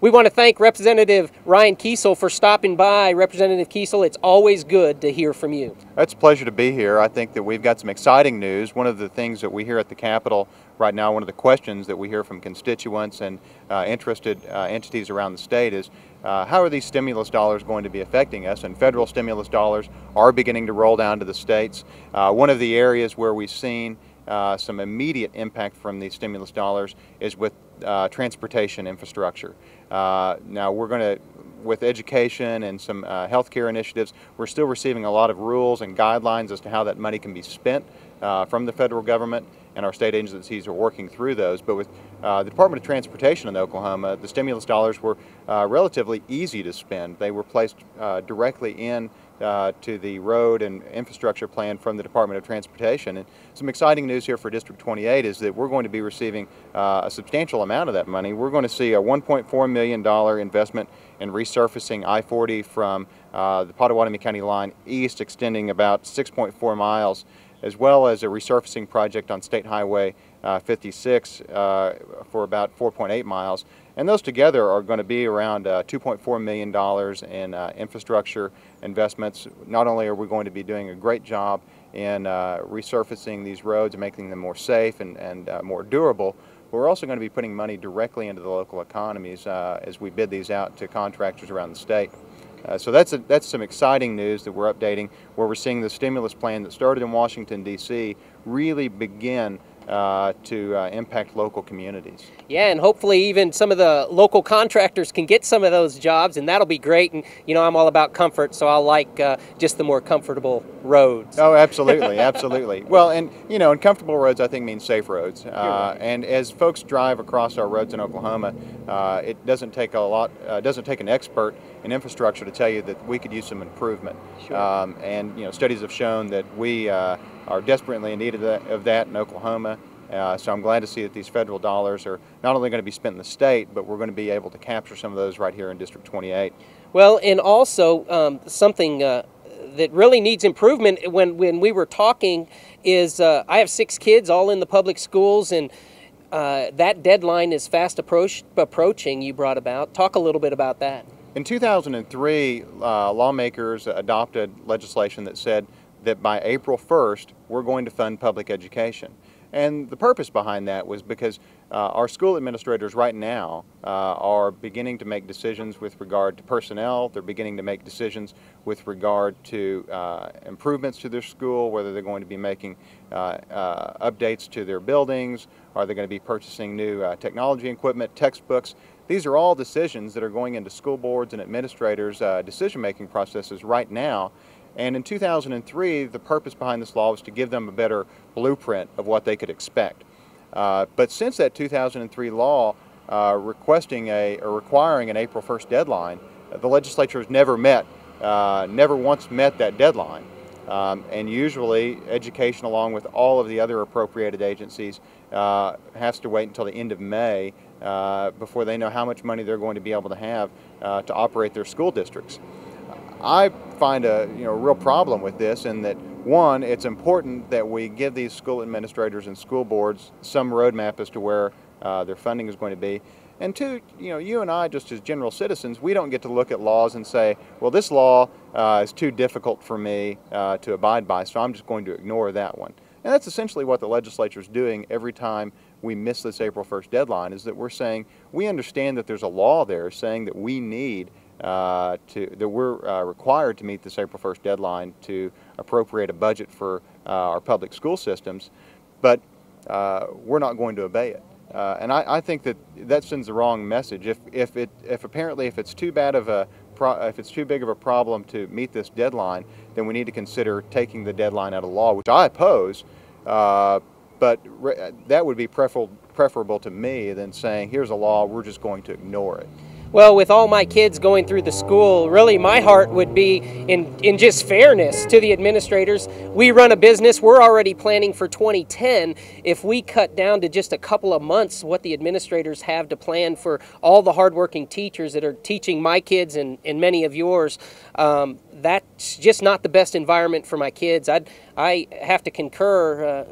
We want to thank Representative Ryan Kiesel for stopping by. Representative Kiesel, it's always good to hear from you. It's a pleasure to be here. I think that we've got some exciting news. One of the things that we hear at the Capitol right now, one of the questions that we hear from constituents and interested entities around the state is, how are these stimulus dollars going to be affecting us? And federal stimulus dollars are beginning to roll down to the states. One of the areas where we've seen some immediate impact from these stimulus dollars is with transportation infrastructure. Now we're going to, with education and some healthcare initiatives, we're still receiving a lot of rules and guidelines as to how that money can be spent from the federal government, and our state agencies are working through those. But with the Department of Transportation in Oklahoma, the stimulus dollars were relatively easy to spend. They were placed directly in to the road and infrastructure plan from the Department of Transportation. And some exciting news here for District 28 is that we're going to be receiving a substantial amount of that money. We're going to see a $1.4 million investment in resurfacing I-40 from the Pottawatomie County line east, extending about 6.4 miles, as well as a resurfacing project on State Highway 56 for about 4.8 miles. And those together are going to be around $2.4 million in infrastructure investments. Not only are we going to be doing a great job in resurfacing these roads and making them more safe and more durable, but we're also going to be putting money directly into the local economies as we bid these out to contractors around the state. So that's some exciting news that we're updating, where we're seeing the stimulus plan that started in Washington, D.C. really begin to impact local communities. Yeah, and hopefully even some of the local contractors can get some of those jobs, and that'll be great. And you know, I'm all about comfort, so I'll like just the more comfortable roads. Oh, absolutely, absolutely. Well, and you know, and comfortable roads I think means safe roads. Right. And as folks drive across our roads in Oklahoma, it doesn't take doesn't take an expert in infrastructure to tell you that we could use some improvement. Sure. And you know, studies have shown that we are desperately in need of that in Oklahoma. So I'm glad to see that these federal dollars are not only going to be spent in the state, but we're going to be able to capture some of those right here in District 28. Well, and also something that really needs improvement when we were talking is I have 6 kids all in the public schools, and that deadline is fast approaching, you brought about. Talk a little bit about that. In 2003, lawmakers adopted legislation that said that by April 1st, we're going to fund public education. And the purpose behind that was because our school administrators right now are beginning to make decisions with regard to personnel. They're beginning to make decisions with regard to improvements to their school, whether they're going to be making updates to their buildings, are they going to be purchasing new technology equipment, textbooks. These are all decisions that are going into school boards and administrators' decision-making processes right now. And in 2003, the purpose behind this law was to give them a better blueprint of what they could expect. But since that 2003 law requiring an April 1st deadline, the legislature has never once met that deadline. And usually education, along with all of the other appropriated agencies, has to wait until the end of May before they know how much money they're going to be able to have to operate their school districts. I find a real problem with this, in that, one, it's important that we give these school administrators and school boards some roadmap as to where their funding is going to be. And two, you and I, just as general citizens, we don't get to look at laws and say, well, this law is too difficult for me to abide by, so I'm just going to ignore that one. And that's essentially what the legislature is doing every time we miss this April 1st deadline, is that we're saying we understand that there's a law there saying that we need that we're required to meet this April 1st deadline to appropriate a budget for our public school systems, but we're not going to obey it. And I think that sends the wrong message. If it's too big of a problem to meet this deadline, then we need to consider taking the deadline out of law, which I oppose. But that would be preferable to me than saying, here's a law, we're just going to ignore it. Well, with all my kids going through the school, really my heart would be in just fairness to the administrators. We run a business, we're already planning for 2010. If we cut down to just a couple of months what the administrators have to plan for all the hardworking teachers that are teaching my kids and many of yours, that's just not the best environment for my kids. I have to concur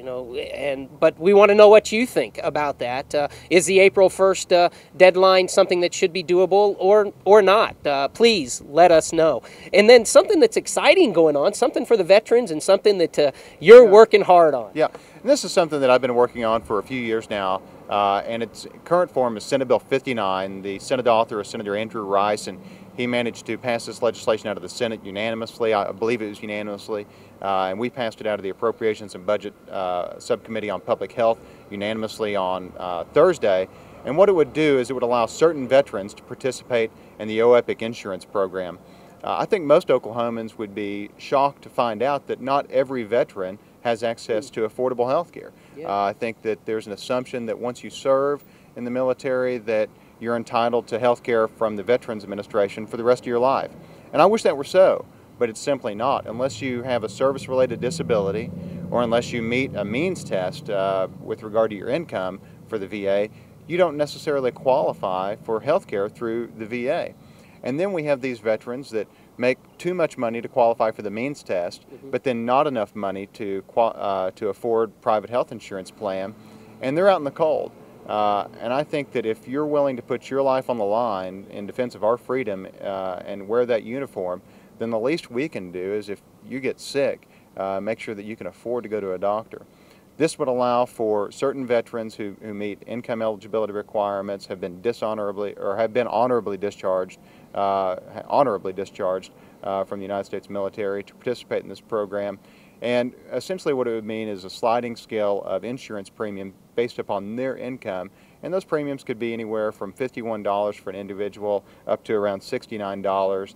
you know, but we want to know what you think about that. Is the April 1st deadline something that should be doable or not? Please let us know. And then something that's exciting going on, something for the veterans, and something that you're working hard on. Yeah, and this is something that I've been working on for a few years now, and its current form is Senate Bill 59. The Senate author is Senator Andrew Rice, and he managed to pass this legislation out of the Senate unanimously. I believe it was unanimously, and we passed it out of the Appropriations and Budget Subcommittee on Public Health unanimously on Thursday. And what it would do is it would allow certain veterans to participate in the OEPIC insurance program. I think most Oklahomans would be shocked to find out that not every veteran has access to affordable health care. I think that there's an assumption that once you serve in the military that you're entitled to health care from the Veterans Administration for the rest of your life. And I wish that were so, but it's simply not. Unless you have a service-related disability or unless you meet a means test with regard to your income for the VA, you don't necessarily qualify for health care through the VA. And then we have these veterans that make too much money to qualify for the means test, but then not enough money to afford private health insurance plan, and they're out in the cold. And I think that if you're willing to put your life on the line in defense of our freedom and wear that uniform, then the least we can do is if you get sick, make sure that you can afford to go to a doctor. This would allow for certain veterans who meet income eligibility requirements, have been honorably discharged from the United States military to participate in this program. And essentially what it would mean is a sliding scale of insurance premium based upon their income. And those premiums could be anywhere from $51 for an individual up to around $69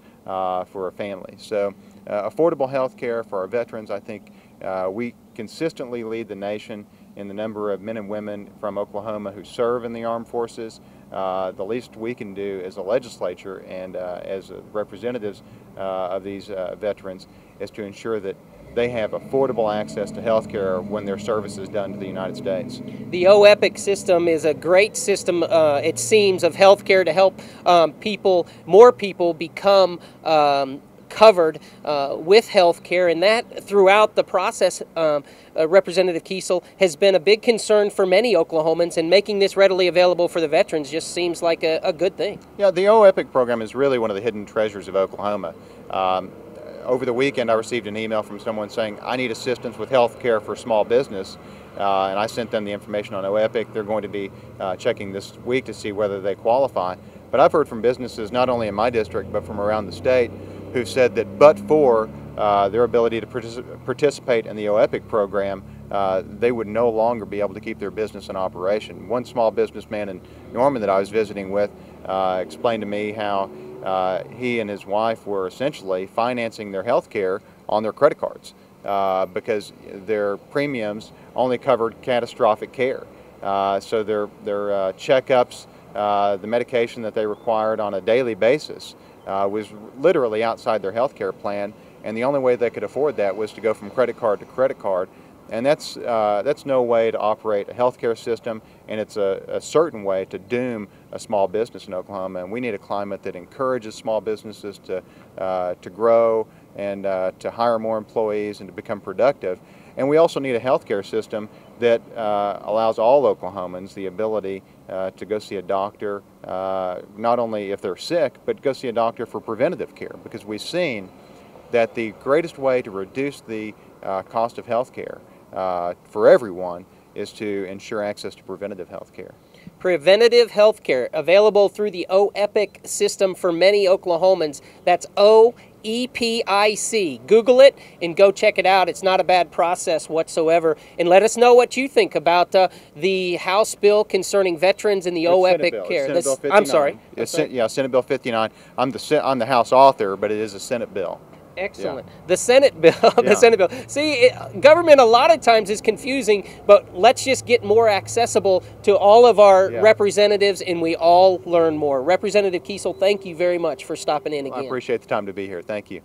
for a family. So affordable health care for our veterans, I think we consistently lead the nation in the number of men and women from Oklahoma who serve in the armed forces. The least we can do as a legislature and as representatives of these veterans is to ensure that they have affordable access to health care when their service is done to the United States. The OEPIC system is a great system, it seems, of health care to help more people become covered with health care, and that throughout the process, Representative Kiesel, has been a big concern for many Oklahomans, and making this readily available for the veterans just seems like a good thing. Yeah, the OEPIC program is really one of the hidden treasures of Oklahoma. Over the weekend I received an email from someone saying, I need assistance with health care for small business, and I sent them the information on OEPIC. They're going to be checking this week to see whether they qualify. But I've heard from businesses not only in my district but from around the state who've said that but for their ability to participate in the OEPIC program, they would no longer be able to keep their business in operation. One small businessman in Norman that I was visiting with explained to me how he and his wife were essentially financing their health care on their credit cards because their premiums only covered catastrophic care. So their checkups, the medication that they required on a daily basis was literally outside their health care plan, and the only way they could afford that was to go from credit card to credit card. And that's no way to operate a healthcare system, and it's a certain way to doom a small business in Oklahoma. And we need a climate that encourages small businesses to grow and to hire more employees and to become productive. And we also need a healthcare system that allows all Oklahomans the ability to go see a doctor, not only if they're sick, but go see a doctor for preventative care, because we've seen that the greatest way to reduce the cost of health care for everyone is to ensure access to preventative health care. Preventative health care available through the OEPIC system for many Oklahomans. That's OEPIC. Google it and go check it out. It's not a bad process whatsoever. And let us know what you think about the House bill concerning veterans and the OEPIC care. I'm sorry. Yeah, Senate Bill 59. I'm the House author, but it is a Senate bill. Excellent. Yeah. The Senate bill. The Senate bill. See, government a lot of times is confusing, but let's just get more accessible to all of our representatives, and we all learn more. Representative Kiesel, thank you very much for stopping in again. I appreciate the time to be here. Thank you.